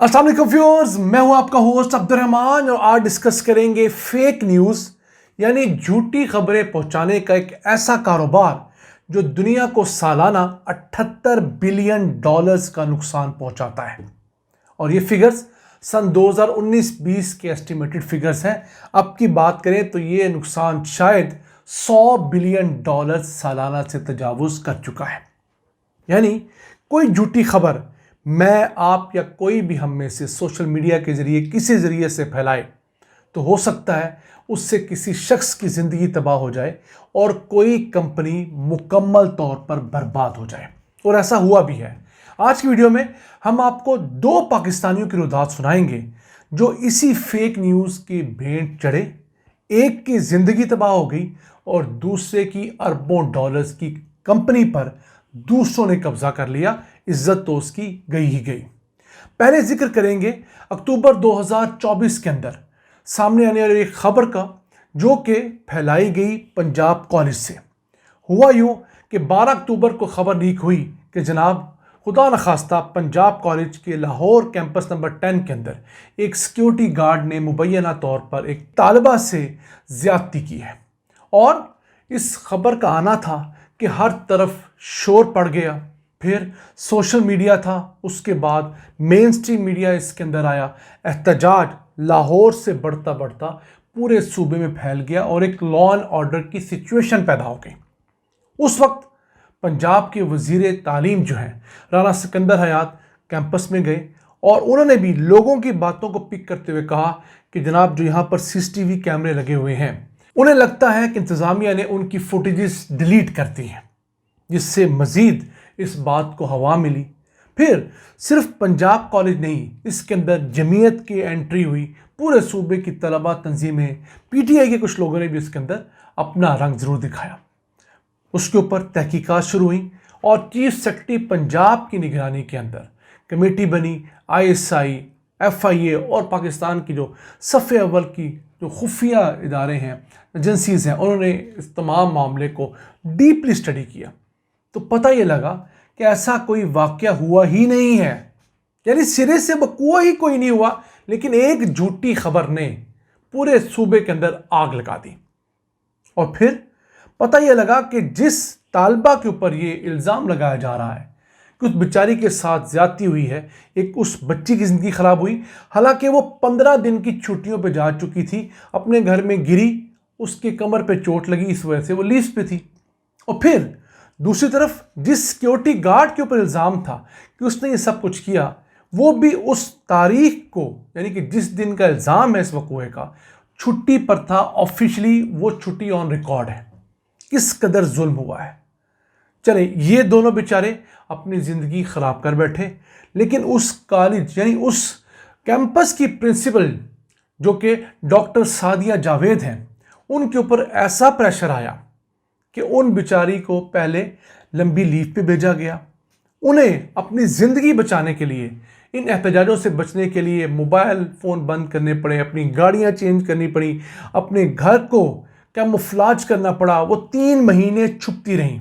अस्सलाम वालेकुम व्यूअर्स, मैं हूं आपका होस्ट अब्दुर्रहमान और आज डिस्कस करेंगे फेक न्यूज़ यानी झूठी खबरें पहुंचाने का एक ऐसा कारोबार जो दुनिया को सालाना 78 बिलियन डॉलर्स का नुकसान पहुंचाता है। और ये फिगर्स सन 2019-20 के एस्टिमेटेड फिगर्स हैं। अब की बात करें तो ये नुकसान शायद 100 बिलियन डॉलर सालाना से तजावुज़ कर चुका है। यानी कोई झूठी खबर मैं, आप या कोई भी हम में से सोशल मीडिया के ज़रिए किसी ज़रिए से फैलाए तो हो सकता है उससे किसी शख्स की ज़िंदगी तबाह हो जाए और कोई कंपनी मुकम्मल तौर पर बर्बाद हो जाए, और ऐसा हुआ भी है। आज की वीडियो में हम आपको दो पाकिस्तानियों की रुदात सुनाएंगे जो इसी फेक न्यूज़ की भेंट चढ़े। एक की ज़िंदगी तबाह हो गई और दूसरे की अरबों डॉलर्स की कंपनी पर दूसरों ने कब्जा कर लिया। इज्जत तो उसकी गई ही गई। पहले जिक्र करेंगे अक्टूबर 2024 के अंदर सामने आने वाली एक खबर का, जो कि फैलाई गई पंजाब कॉलेज से। हुआ यूं कि 12 अक्टूबर को खबर लीक हुई कि जनाब खुदा न खास्ता पंजाब कॉलेज के लाहौर कैंपस नंबर 10 के अंदर एक सिक्योरिटी गार्ड ने मुबैना तौर पर एक तालिबा से ज़्यादती की है। और इस खबर का आना था कि हर तरफ शोर पड़ गया। फिर सोशल मीडिया था, उसके बाद मेन स्ट्रीम मीडिया इसके अंदर आया। एहतजाज लाहौर से बढ़ता बढ़ता पूरे सूबे में फैल गया और एक लॉ एंड ऑर्डर की सिचुएशन पैदा हो गई। उस वक्त पंजाब के वज़ीर तालीम जो हैं राना सिकंदर हयात कैंपस में गए और उन्होंने भी लोगों की बातों को पिक करते हुए कहा कि जनाब जो यहाँ पर सीसीटीवी कैमरे लगे हुए हैं, उन्हें लगता है कि इंतज़ामिया ने उनकी फुटेजेस डिलीट कर दी हैं, जिससे मज़ीद इस बात को हवा मिली। फिर सिर्फ पंजाब कॉलेज नहीं, इसके अंदर जमीयत की एंट्री हुई, पूरे सूबे की तलबा तंजीमें, पीटीआई के कुछ लोगों ने भी इसके अंदर अपना रंग ज़रूर दिखाया। उसके ऊपर तहकीकात शुरू हुई और चीफ सेक्रेटरी पंजाब की निगरानी के अंदर कमेटी बनी। ISI, FIA और पाकिस्तान की जो सफ़े अव्वल की जो खुफिया इदारे हैं, एजेंसीज़ हैं, उन्होंने इस तमाम मामले को डीपली स्टडी किया। तो पता ये लगा कि ऐसा कोई वाक़या हुआ ही नहीं है, यानी सिरे से बकुआ ही कोई नहीं हुआ, लेकिन एक झूठी खबर ने पूरे सूबे के अंदर आग लगा दी। और फिर पता ये लगा कि जिस तालिबा के ऊपर ये इल्ज़ाम लगाया जा रहा है कि उस बेचारी के साथ ज़्यादती हुई है, एक उस बच्ची की ज़िंदगी ख़राब हुई, हालांकि वो 15 दिन की छुट्टियों पे जा चुकी थी, अपने घर में गिरी, उसके कमर पे चोट लगी, इस वजह से वो लीव पे थी। और फिर दूसरी तरफ जिस सिक्योरिटी गार्ड के ऊपर इल्ज़ाम था कि उसने ये सब कुछ किया, वो भी उस तारीख को, यानी कि जिस दिन का इल्ज़ाम है इस वक़ूए का, छुट्टी पर था। ऑफिशियली वो छुट्टी ऑन रिकॉर्ड है। किस कदर जुल्म हुआ है। चले, ये दोनों बेचारे अपनी ज़िंदगी ख़राब कर बैठे, लेकिन उस कॉलेज यानी उस कैंपस की प्रिंसिपल जो कि डॉक्टर सादिया जावेद हैं, उनके ऊपर ऐसा प्रेशर आया कि उन बेचारी को पहले लंबी लीव पे भेजा गया। उन्हें अपनी ज़िंदगी बचाने के लिए, इन एहतजाजों से बचने के लिए मोबाइल फ़ोन बंद करने पड़े, अपनी गाड़ियाँ चेंज करनी पड़ी, अपने घर को कैमोफ्लेज करना पड़ा। वो 3 महीने छुपती रहीं।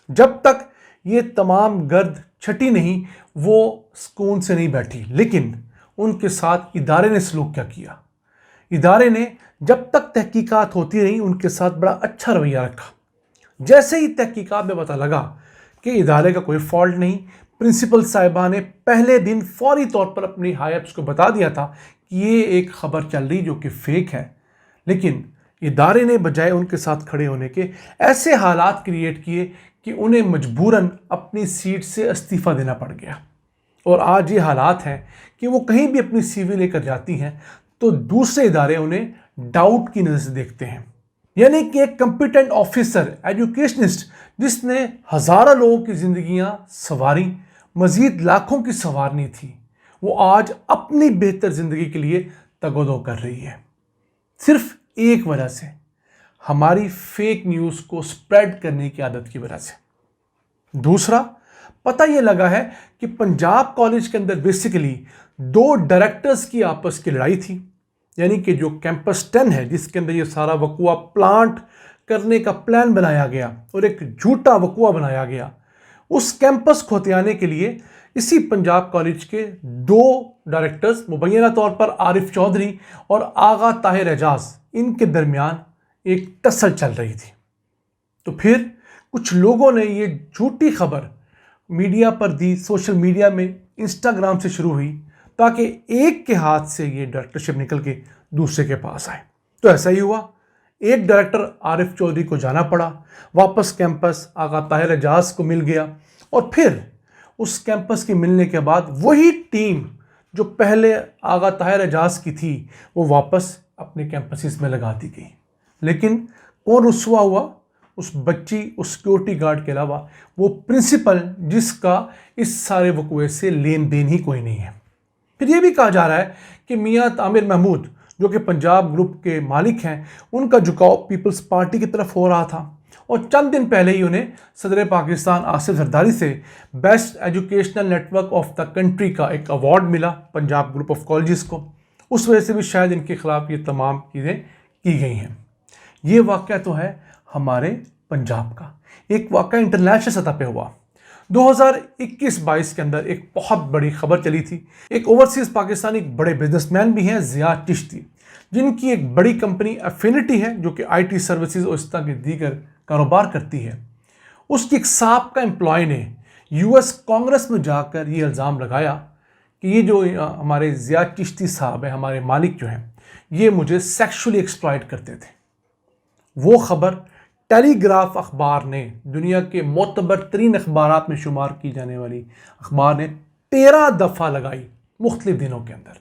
जब तक ये तमाम गर्द छटी नहीं, वो सुकून से नहीं बैठी। लेकिन उनके साथ इदारे ने सलूक क्या किया। इदारे ने जब तक तहकीकात होती रही उनके साथ बड़ा अच्छा रवैया रखा। जैसे ही तहकीकात में पता लगा कि इदारे का कोई फॉल्ट नहीं, प्रिंसिपल साहिबा ने पहले दिन फौरी तौर पर अपनी हाई-अप्स को बता दिया था कि ये एक ख़बर चल रही जो कि फ़ेक है। लेकिन इदारे ने बजाय उनके साथ खड़े होने के ऐसे हालात क्रिएट किए कि उन्हें मजबूरन अपनी सीट से इस्तीफ़ा देना पड़ गया। और आज ये हालात हैं कि वो कहीं भी अपनी CV लेकर जाती हैं तो दूसरे इदारे उन्हें डाउट की नज़र से देखते हैं। यानी कि एक कॉम्पिटेंट ऑफिसर, एजुकेशनिस्ट, जिसने हज़ारों लोगों की ज़िंदगियां संवारी, मज़ीद लाखों की संवारनी थी, वो आज अपनी बेहतर ज़िंदगी के लिए तगोदो कर रही है, सिर्फ एक वजह से, हमारी फेक न्यूज़ को स्प्रेड करने की आदत की वजह से। दूसरा, पता ये लगा है कि पंजाब कॉलेज के अंदर बेसिकली 2 डायरेक्टर्स की आपस की लड़ाई थी। यानी कि जो कैंपस 10 है, जिसके अंदर ये सारा वकुआ प्लांट करने का प्लान बनाया गया और एक झूठा वकुआ बनाया गया, उस कैंपस को हथियाने के लिए اسی پنجاب کالج کے دو ڈائریکٹرز مبینہ طور پر عارف چودھری اور آغا طاہر اعجاز، ان کے درمیان ایک ٹسل چل رہی تھی۔ تو پھر کچھ لوگوں نے یہ جھوٹی خبر میڈیا پر دی، سوشل میڈیا میں، انسٹاگرام سے شروع ہوئی، تاکہ ایک کے ہاتھ سے یہ ڈائریکٹرشپ نکل کے دوسرے کے پاس آئے۔ تو ایسا ہی ہوا، ایک ڈائریکٹر عارف چودھری کو جانا پڑا، واپس کیمپس آغا طاہر اعجاز کو مل گیا، اور پھر اس کیمپس کے ملنے کے بعد وہی ٹیم جو پہلے آغا طاہر اعجاز کی تھی وہ واپس اپنے کیمپسز میں لگا دی گئی۔ لیکن کون رسوا ہوا؟ اس بچی، اس سیکیورٹی گارڈ کے علاوہ وہ پرنسپل، جس کا اس سارے وقوعے سے لین دین ہی کوئی نہیں ہے۔ پھر یہ بھی کہا جا رہا ہے کہ میاں عامر محمود، جو کہ پنجاب گروپ کے مالک ہیں، ان کا جھکاؤ پیپلز پارٹی کی طرف ہو رہا تھا، اور چند دن پہلے ہی انہیں صدر پاکستان آصف زرداری سے best educational network of the country کا ایک ایوارڈ ملا پنجاب گروپ آف کالجز کو۔ اس وجہ سے بھی شاید ان کے خلاف یہ تمام چیزیں کی گئی ہیں۔ یہ واقعہ تو ہے ہمارے پنجاب کا۔ ایک واقعہ انٹرنیشنل سطح پہ ہوا۔ 2021-22 کے اندر ایک بہت بڑی خبر چلی تھی۔ ایک اوورسیز پاکستانی ایک بڑے بزنس مین بھی ہیں، ضیاء چشتی، جن کی ایک بڑی کمپنی افینٹی ہے، جو کہ آئی ٹی سروسز اور اس طرح کے دیگر کاروبار کرتی ہے۔ اس کی ایک سابقہ امپلائی نے یو ایس کانگریس میں جا کر یہ الزام لگایا کہ یہ جو ہمارے ضیاء چشتی صاحب ہیں، ہمارے مالک جو ہیں، یہ مجھے سیکشولی ایکسپلائٹ کرتے تھے۔ وہ خبر ٹیلی گراف اخبار نے، دنیا کے معتبر ترین اخبارات میں شمار کی جانے والی اخبار نے 13 دفعہ لگائی مختلف دنوں کے اندر۔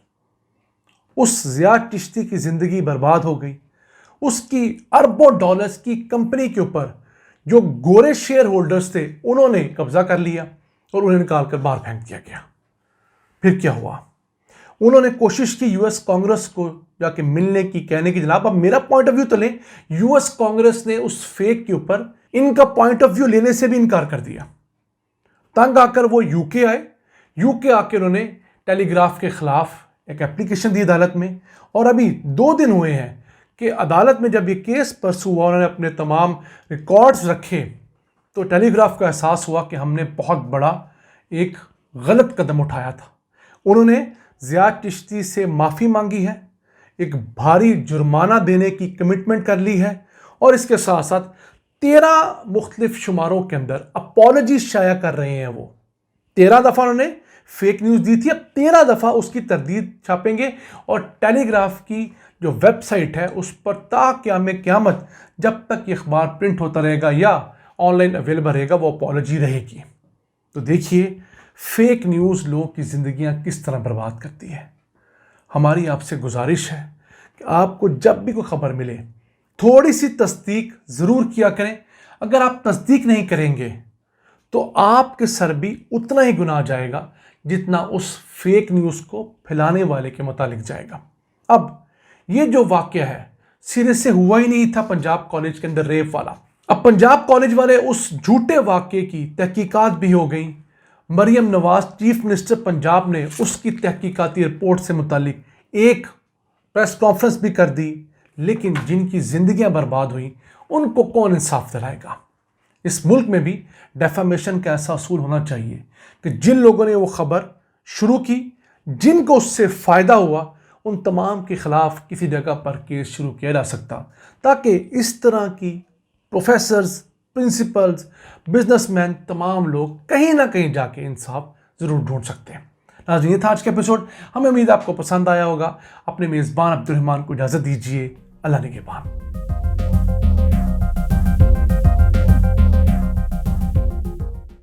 اس ضیاء چشتی کی زندگی برباد ہو گئی۔ اس کی اربوں ڈالرز کی کمپنی کے اوپر جو گورے شیئر ہولڈرز تھے، انہوں نے قبضہ کر لیا اور انہیں نکال کر باہر پھینک دیا گیا۔ پھر کیا ہوا؟ انہوں نے کوشش کی یو ایس کانگریس کو جا کے ملنے کی، کہنے کی جناب اب میرا پوائنٹ آف ویو تو لیں۔ یو ایس کانگریس نے اس فیک کے اوپر ان کا پوائنٹ آف ویو لینے سے بھی انکار کر دیا۔ تنگ آ کر وہ یو کے آئے۔ یو کے آ کے انہوں نے ٹیلی گراف کے خلاف ایک اپلیکیشن دی عدالت میں، اور ابھی 2 دن ہوئے ہیں کہ عدالت میں جب یہ کیس پرسو ہوا، انہوں نے اپنے تمام ریکارڈز رکھے، تو ٹیلی گراف کا احساس ہوا کہ ہم نے بہت بڑا ایک غلط قدم اٹھایا تھا۔ انہوں نے ضیاء چشتی سے معافی مانگی ہے، ایک بھاری جرمانہ دینے کی کمٹمنٹ کر لی ہے، اور اس کے ساتھ ساتھ 13 مختلف شماروں کے اندر اپالوجی شائع کر رہے ہیں۔ وہ 13 دفعہ انہوں نے فیک نیوز دی تھی، اب 13 دفعہ اس کی تردید چھاپیں گے، اور ٹیلی گراف کی جو ویب سائٹ ہے اس پر تا قیام قیامت جب تک یہ اخبار پرنٹ ہوتا رہے گا یا آن لائن اویلیبل رہے گا، وہ اپالوجی رہے گی۔ تو دیکھیے فیک نیوز لوگوں کی زندگیاں کس طرح برباد کرتی ہے۔ ہماری آپ سے گزارش ہے کہ آپ کو جب بھی کوئی خبر ملے تھوڑی سی تصدیق ضرور کیا کریں۔ اگر آپ تصدیق نہیں کریں گے تو آپ کے سر بھی اتنا ہی گناہ جائے گا جتنا اس فیک نیوز کو پھیلانے والے کے متعلق جائے گا۔ اب یہ جو واقعہ ہے سرے سے ہوا ہی نہیں تھا پنجاب کالج کے اندر ریپ والا۔ اب پنجاب کالج والے اس جھوٹے واقعے کی تحقیقات بھی ہو گئیں۔ مریم نواز چیف منسٹر پنجاب نے اس کی تحقیقاتی رپورٹ سے متعلق ایک پریس کانفرنس بھی کر دی، لیکن جن کی زندگیاں برباد ہوئیں ان کو کون انصاف دلائے گا؟ اس ملک میں بھی ڈیفامیشن کا ایسا اصول ہونا چاہیے کہ جن لوگوں نے وہ خبر شروع کی، جن کو اس سے فائدہ ہوا، ان تمام کے خلاف کسی جگہ پر کیس شروع کیا جا سکتا، تاکہ اس طرح کی پروفیسرز، پرنسپلز، بزنس مین، تمام لوگ کہیں نہ کہیں جا کے انصاف ضرور ڈھونڈ سکتے ہیں۔ ناظرین، یہ تھا آج کا ایپیسوڈ۔ ہمیں امید آپ کو پسند آیا ہوگا۔ اپنے میزبان عبد الرحمان کو اجازت دیجیے۔ اللہ نگہبان۔